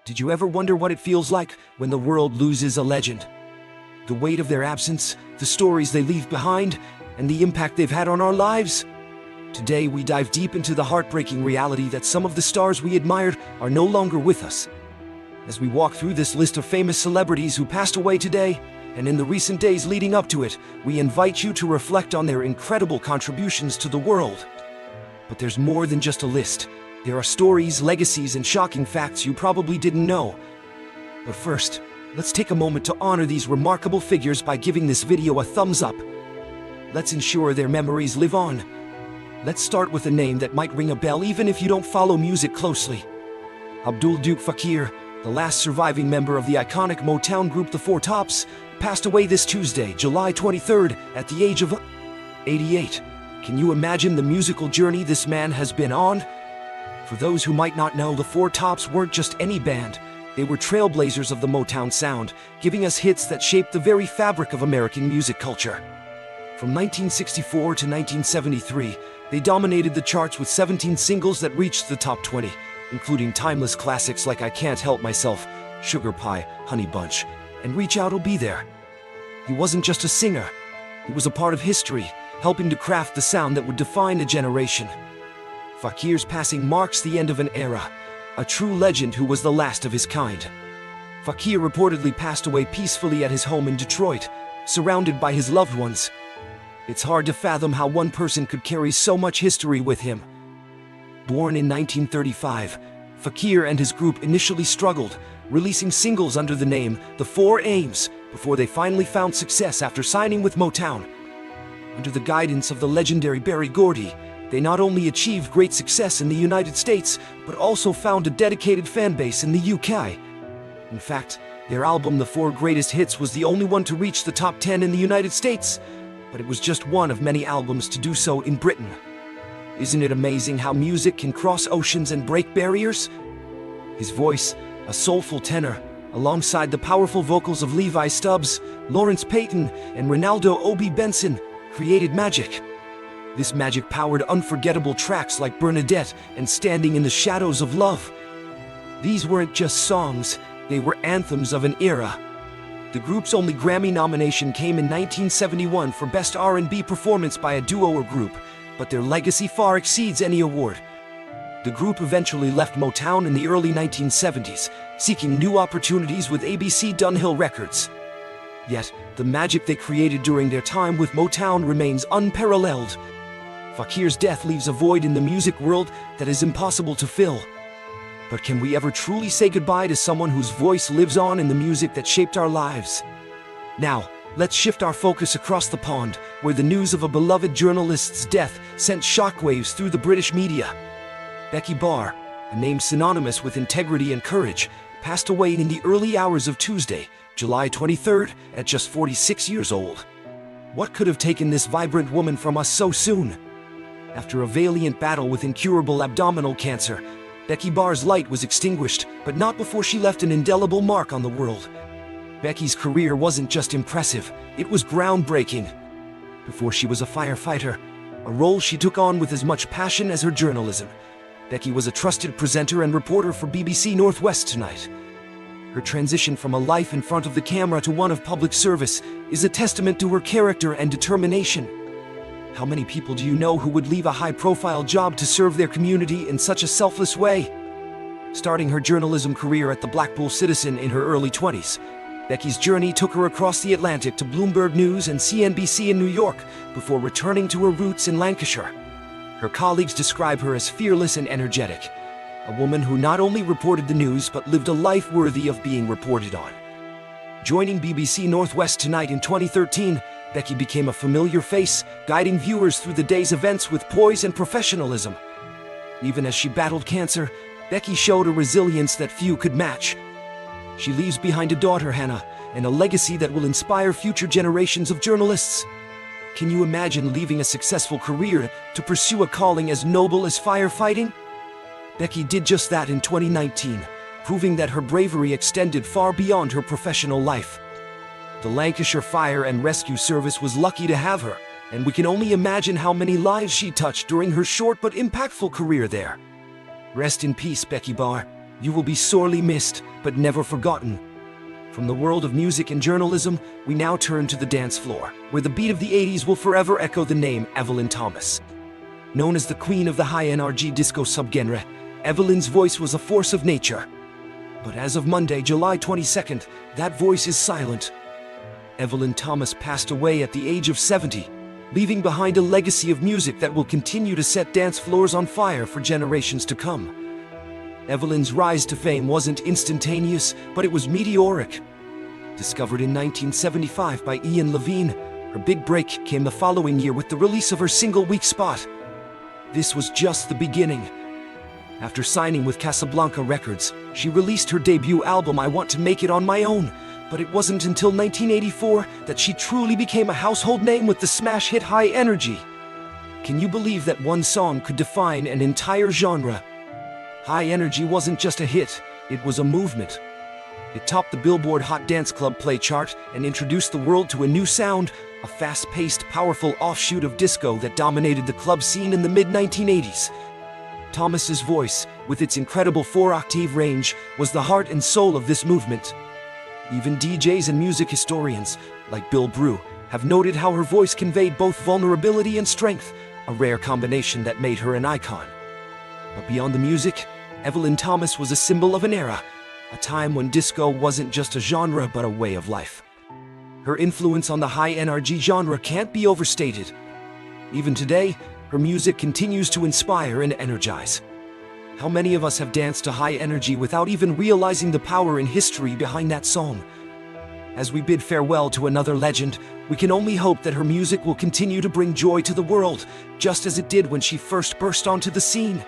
Did you ever wonder what it feels like when the world loses a legend? The weight of their absence, the stories they leave behind, and the impact they've had on our lives? Today we dive deep into the heartbreaking reality that some of the stars we admired are no longer with us. As we walk through this list of famous celebrities who passed away today, and in the recent days leading up to it, we invite you to reflect on their incredible contributions to the world. But there's more than just a list. There are stories, legacies, and shocking facts you probably didn't know. But first, let's take a moment to honor these remarkable figures by giving this video a thumbs up. Let's ensure their memories live on. Let's start with a name that might ring a bell even if you don't follow music closely. Abdul Duke Fakir, the last surviving member of the iconic Motown group The Four Tops, passed away this Tuesday, July 23rd, at the age of 88. Can you imagine the musical journey this man has been on? For those who might not know, The Four Tops weren't just any band. They were trailblazers of the Motown sound, giving us hits that shaped the very fabric of American music culture. From 1964 to 1973, they dominated the charts with 17 singles that reached the top 20, including timeless classics like I Can't Help Myself, Sugar Pie, Honey Bunch, and Reach Out'll Be There. He wasn't just a singer, he was a part of history, helping to craft the sound that would define a generation. Fakir's passing marks the end of an era, a true legend who was the last of his kind. Fakir reportedly passed away peacefully at his home in Detroit, surrounded by his loved ones. It's hard to fathom how one person could carry so much history with him. Born in 1935, Fakir and his group initially struggled, releasing singles under the name The Four Aims, before they finally found success after signing with Motown. Under the guidance of the legendary Berry Gordy, they not only achieved great success in the United States, but also found a dedicated fan base in the UK. In fact, their album The Four Greatest Hits was the only one to reach the top 10 in the United States, but it was just one of many albums to do so in Britain. Isn't it amazing how music can cross oceans and break barriers? His voice, a soulful tenor, alongside the powerful vocals of Levi Stubbs, Lawrence Payton, and Ronaldo Obi Benson, created magic. This magic powered unforgettable tracks like Bernadette and Standing in the Shadows of Love. These weren't just songs, they were anthems of an era. The group's only Grammy nomination came in 1971 for Best R&B Performance by a Duo or Group, but their legacy far exceeds any award. The group eventually left Motown in the early 1970s, seeking new opportunities with ABC Dunhill Records. Yet, the magic they created during their time with Motown remains unparalleled. Fakir's death leaves a void in the music world that is impossible to fill. But can we ever truly say goodbye to someone whose voice lives on in the music that shaped our lives? Now, let's shift our focus across the pond, where the news of a beloved journalist's death sent shockwaves through the British media. Becky Barr, a name synonymous with integrity and courage, passed away in the early hours of Tuesday, July 23rd, at just 46 years old. What could have taken this vibrant woman from us so soon? After a valiant battle with incurable abdominal cancer, Becky Barr's light was extinguished, but not before she left an indelible mark on the world. Becky's career wasn't just impressive, it was groundbreaking. Before she was a firefighter, a role she took on with as much passion as her journalism, Becky was a trusted presenter and reporter for BBC Northwest Tonight. Her transition from a life in front of the camera to one of public service is a testament to her character and determination. How many people do you know who would leave a high-profile job to serve their community in such a selfless way? Starting her journalism career at the Blackpool Citizen in her early 20s, Becky's journey took her across the Atlantic to Bloomberg News and CNBC in New York before returning to her roots in Lancashire. Her colleagues describe her as fearless and energetic, a woman who not only reported the news but lived a life worthy of being reported on. Joining BBC Northwest Tonight in 2013, Becky became a familiar face, guiding viewers through the day's events with poise and professionalism. Even as she battled cancer, Becky showed a resilience that few could match. She leaves behind a daughter, Hannah, and a legacy that will inspire future generations of journalists. Can you imagine leaving a successful career to pursue a calling as noble as firefighting? Becky did just that in 2019, proving that her bravery extended far beyond her professional life. The Lancashire Fire and Rescue Service was lucky to have her, and we can only imagine how many lives she touched during her short but impactful career there. Rest in peace, Becky Barr. You will be sorely missed, but never forgotten. From the world of music and journalism, we now turn to the dance floor, where the beat of the 80s will forever echo the name Evelyn Thomas. Known as the queen of the high-energy disco subgenre, Evelyn's voice was a force of nature. But as of Monday, July 22nd, that voice is silent. Evelyn Thomas passed away at the age of 70, leaving behind a legacy of music that will continue to set dance floors on fire for generations to come. Evelyn's rise to fame wasn't instantaneous, but it was meteoric. Discovered in 1975 by Ian Levine, her big break came the following year with the release of her single Weak Spot. This was just the beginning. After signing with Casablanca Records, she released her debut album I Want to Make It On My Own, but it wasn't until 1984 that she truly became a household name with the smash hit High Energy. Can you believe that one song could define an entire genre? High Energy wasn't just a hit, it was a movement. It topped the Billboard Hot Dance Club Play chart and introduced the world to a new sound, a fast-paced, powerful offshoot of disco that dominated the club scene in the mid-1980s. Thomas's voice, with its incredible 4-octave range, was the heart and soul of this movement. Even DJs and music historians, like Bill Brew, have noted how her voice conveyed both vulnerability and strength, a rare combination that made her an icon. But beyond the music, Evelyn Thomas was a symbol of an era, a time when disco wasn't just a genre but a way of life. Her influence on the high-energy genre can't be overstated. Even today, her music continues to inspire and energize. How many of us have danced to High Energy without even realizing the power and history behind that song? As we bid farewell to another legend, we can only hope that her music will continue to bring joy to the world, just as it did when she first burst onto the scene.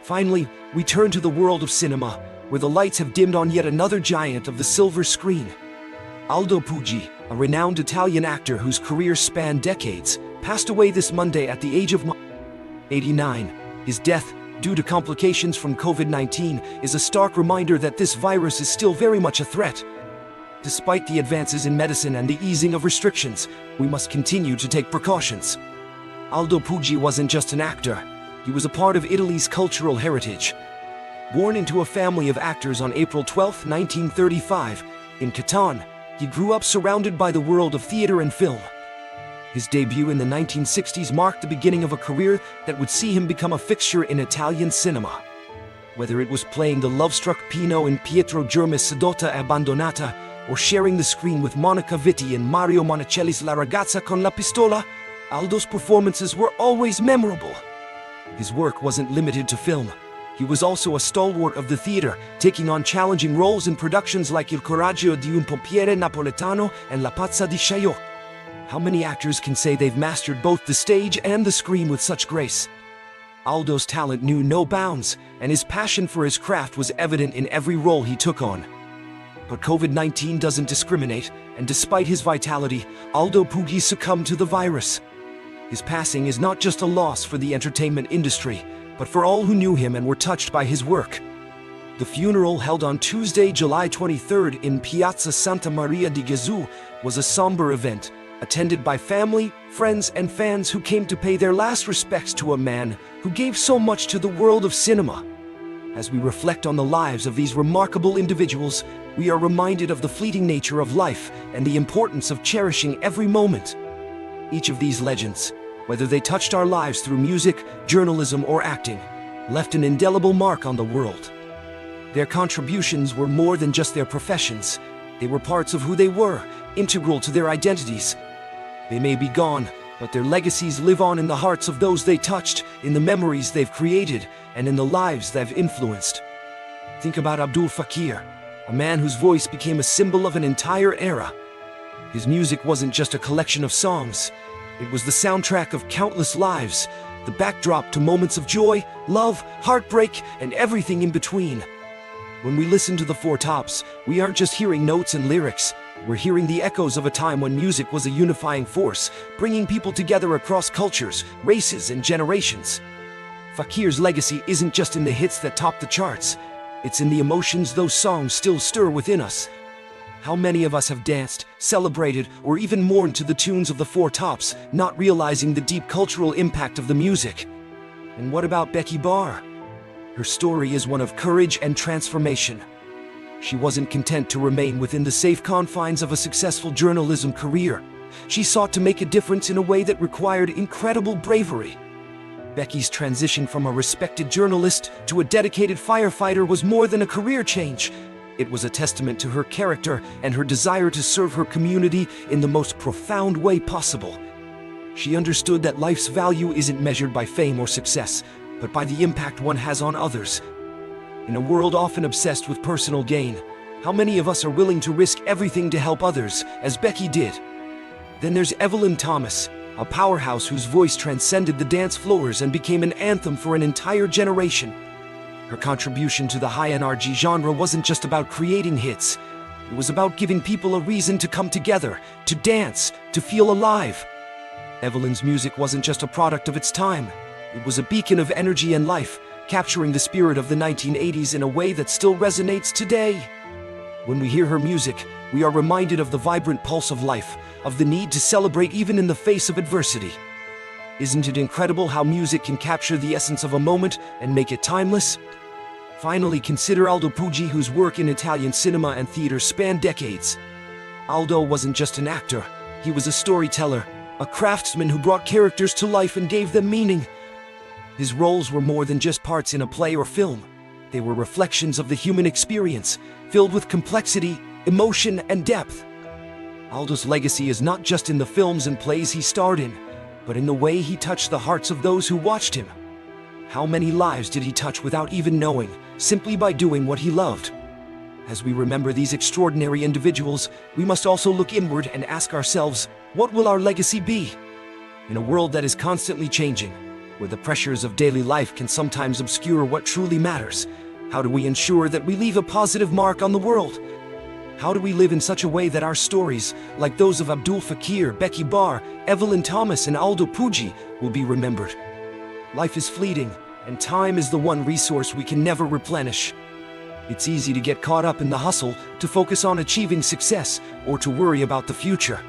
Finally, we turn to the world of cinema, where the lights have dimmed on yet another giant of the silver screen. Aldo Pucci, a renowned Italian actor whose career spanned decades, passed away this Monday at the age of 89. His death, due to complications from COVID-19, is a stark reminder that this virus is still very much a threat. Despite the advances in medicine and the easing of restrictions, we must continue to take precautions. Aldo Pucci wasn't just an actor, he was a part of Italy's cultural heritage. Born into a family of actors on April 12, 1935, in Catan, he grew up surrounded by the world of theater and film. His debut in the 1960s marked the beginning of a career that would see him become a fixture in Italian cinema. Whether it was playing the love-struck Pino in Pietro Germa's Sedotta e Abbandonata, or sharing the screen with Monica Vitti in Mario Monicelli's La ragazza con la pistola, Aldo's performances were always memorable. His work wasn't limited to film. He was also a stalwart of the theater, taking on challenging roles in productions like Il coraggio di un pompiere napoletano and La pazza di Chaillot. How many actors can say they've mastered both the stage and the screen with such grace? Aldo's talent knew no bounds, and his passion for his craft was evident in every role he took on. But COVID-19 doesn't discriminate, and despite his vitality, Aldo Pucci succumbed to the virus. His passing is not just a loss for the entertainment industry, but for all who knew him and were touched by his work. The funeral, held on Tuesday, July 23rd in Piazza Santa Maria di Gesù, was a somber event, attended by family, friends, and fans who came to pay their last respects to a man who gave so much to the world of cinema. As we reflect on the lives of these remarkable individuals, we are reminded of the fleeting nature of life and the importance of cherishing every moment. Each of these legends, whether they touched our lives through music, journalism, or acting, left an indelible mark on the world. Their contributions were more than just their professions. They were parts of who they were, integral to their identities. They may be gone, but their legacies live on in the hearts of those they touched, in the memories they've created, and in the lives they've influenced. Think about Abdul Fakir, a man whose voice became a symbol of an entire era. His music wasn't just a collection of songs. It was the soundtrack of countless lives, the backdrop to moments of joy, love, heartbreak, and everything in between. When we listen to the Four Tops, we aren't just hearing notes and lyrics. We're hearing the echoes of a time when music was a unifying force, bringing people together across cultures, races, and generations. Fakir's legacy isn't just in the hits that top the charts. It's in the emotions those songs still stir within us. How many of us have danced, celebrated, or even mourned to the tunes of the Four Tops, not realizing the deep cultural impact of the music? And what about Becky Barr? Her story is one of courage and transformation. She wasn't content to remain within the safe confines of a successful journalism career. She sought to make a difference in a way that required incredible bravery. Becky's transition from a respected journalist to a dedicated firefighter was more than a career change. It was a testament to her character and her desire to serve her community in the most profound way possible. She understood that life's value isn't measured by fame or success, but by the impact one has on others. In a world often obsessed with personal gain, how many of us are willing to risk everything to help others, as Becky did? Then there's Evelyn Thomas, a powerhouse whose voice transcended the dance floors and became an anthem for an entire generation. Her contribution to the high-energy genre wasn't just about creating hits. It was about giving people a reason to come together, to dance, to feel alive. Evelyn's music wasn't just a product of its time. It was a beacon of energy and life, capturing the spirit of the 1980s in a way that still resonates today. When we hear her music, we are reminded of the vibrant pulse of life, of the need to celebrate even in the face of adversity. Isn't it incredible how music can capture the essence of a moment and make it timeless? Finally, consider Aldo Pucci, whose work in Italian cinema and theater spanned decades. Aldo wasn't just an actor, he was a storyteller, a craftsman who brought characters to life and gave them meaning. His roles were more than just parts in a play or film. They were reflections of the human experience, filled with complexity, emotion, and depth. Aldo's legacy is not just in the films and plays he starred in, but in the way he touched the hearts of those who watched him. How many lives did he touch without even knowing, simply by doing what he loved? As we remember these extraordinary individuals, we must also look inward and ask ourselves, what will our legacy be? In a world that is constantly changing, where the pressures of daily life can sometimes obscure what truly matters, how do we ensure that we leave a positive mark on the world? How do we live in such a way that our stories, like those of Abdul Fakir, Becky Barr, Evelyn Thomas, and Aldo Pucci, will be remembered? Life is fleeting, and time is the one resource we can never replenish. It's easy to get caught up in the hustle, to focus on achieving success, or to worry about the future.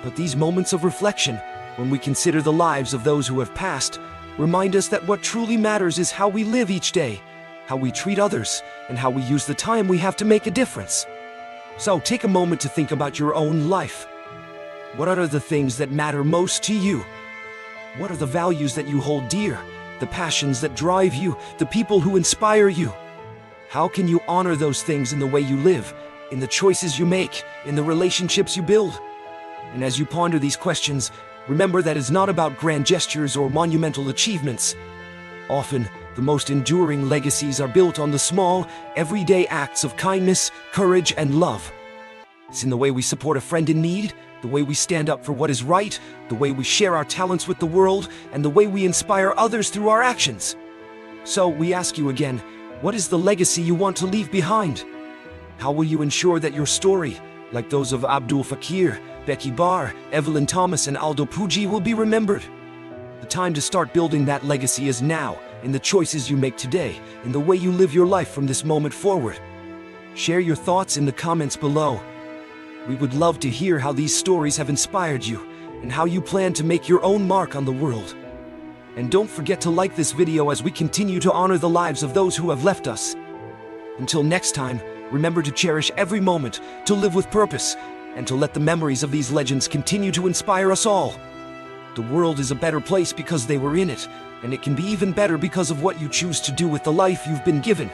But these moments of reflection, when we consider the lives of those who have passed, remind us that what truly matters is how we live each day, how we treat others, and how we use the time we have to make a difference. So take a moment to think about your own life. What are the things that matter most to you? What are the values that you hold dear, the passions that drive you, the people who inspire you? How can you honor those things in the way you live, in the choices you make, in the relationships you build? And as you ponder these questions, remember that it's not about grand gestures or monumental achievements. Often, the most enduring legacies are built on the small, everyday acts of kindness, courage, and love. It's in the way we support a friend in need, the way we stand up for what is right, the way we share our talents with the world, and the way we inspire others through our actions. So, we ask you again, what is the legacy you want to leave behind? How will you ensure that your story, like those of Abdul Fakir, Becky Barr, Evelyn Thomas, and Aldo Pucci, will be remembered? The time to start building that legacy is now, in the choices you make today, in the way you live your life from this moment forward. Share your thoughts in the comments below. We would love to hear how these stories have inspired you, and how you plan to make your own mark on the world. And don't forget to like this video as we continue to honor the lives of those who have left us. Until next time, remember to cherish every moment, to live with purpose, and to let the memories of these legends continue to inspire us all. The world is a better place because they were in it, and it can be even better because of what you choose to do with the life you've been given.